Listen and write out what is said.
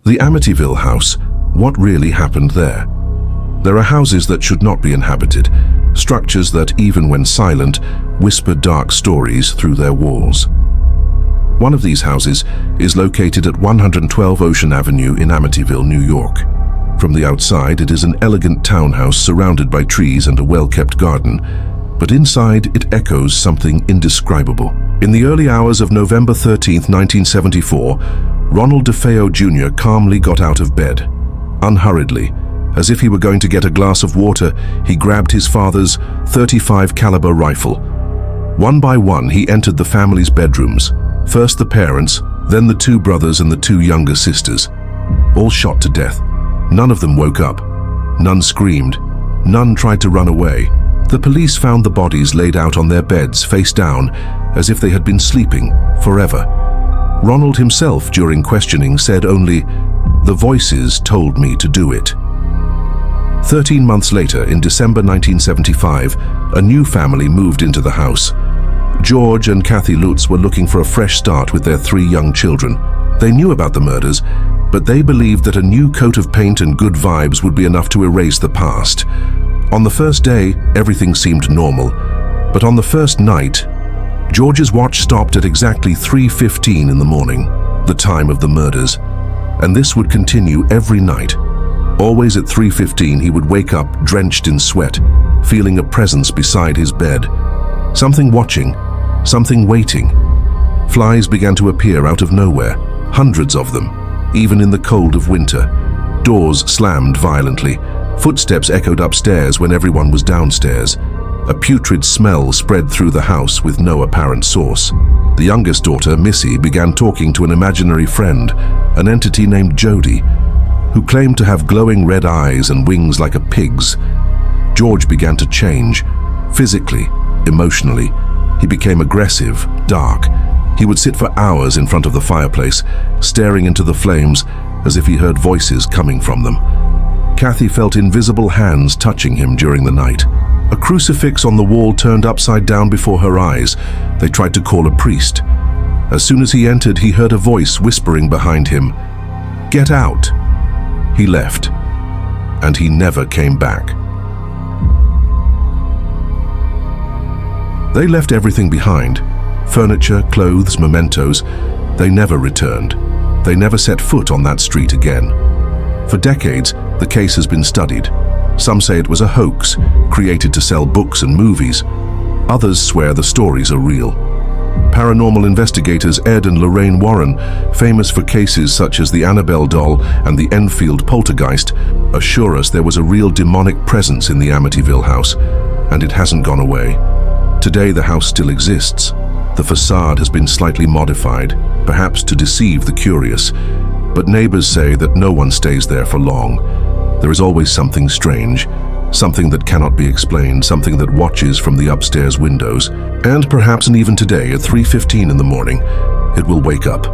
The Amityville house. What really happened there? There are houses that should not be inhabited, structures that, even when silent, whisper dark stories through their walls. One of these houses is located at 112 Ocean Avenue in Amityville, New York. From the outside, it is an elegant townhouse surrounded by trees and a well-kept garden, but inside it echoes something indescribable. In the early hours of November 13, 1974, Ronald DeFeo Jr. calmly got out of bed. Unhurriedly, as if he were going to get a glass of water, he grabbed his father's .35 caliber rifle. One by one, he entered the family's bedrooms. First the parents, then the two brothers and the two younger sisters. All shot to death. None of them woke up. None screamed. None tried to run away. The police found the bodies laid out on their beds, face down, as if they had been sleeping forever. Ronald himself, during questioning, said only, "The voices told me to do it." 13 months later, in December 1975, a new family moved into the house. George and Kathy Lutz were looking for a fresh start with their 3 young children. They knew about the murders, but they believed that a new coat of paint and good vibes would be enough to erase the past. On the first day, everything seemed normal, but on the first night, George's watch stopped at exactly 3:15 in the morning, the time of the murders, and this would continue every night. Always at 3:15, he would wake up drenched in sweat, feeling a presence beside his bed. Something watching, something waiting. Flies began to appear out of nowhere, hundreds of them, even in the cold of winter. Doors slammed violently. Footsteps echoed upstairs when everyone was downstairs. A putrid smell spread through the house with no apparent source. The youngest daughter, Missy, began talking to an imaginary friend, an entity named Jody, who claimed to have glowing red eyes and wings like a pig's. George began to change, physically, emotionally. He became aggressive, dark. He would sit for hours in front of the fireplace, staring into the flames as if he heard voices coming from them. Kathy felt invisible hands touching him during the night. A crucifix on the wall turned upside down before her eyes. They tried to call a priest. As soon as he entered, he heard a voice whispering behind him, "Get out." He left, and he never came back. They left everything behind. Furniture, clothes, mementos. They never returned. They never set foot on that street again. For decades, the case has been studied. Some say it was a hoax, created to sell books and movies. Others swear the stories are real. Paranormal investigators Ed and Lorraine Warren, famous for cases such as the Annabelle doll and the Enfield poltergeist, assure us there was a real demonic presence in the Amityville house, and it hasn't gone away. Today the house still exists. The facade has been slightly modified, perhaps to deceive the curious, but neighbors say that no one stays there for long. There is always something strange, something that cannot be explained, something that watches from the upstairs windows, and perhaps even today at 3:15 in the morning, it will wake up.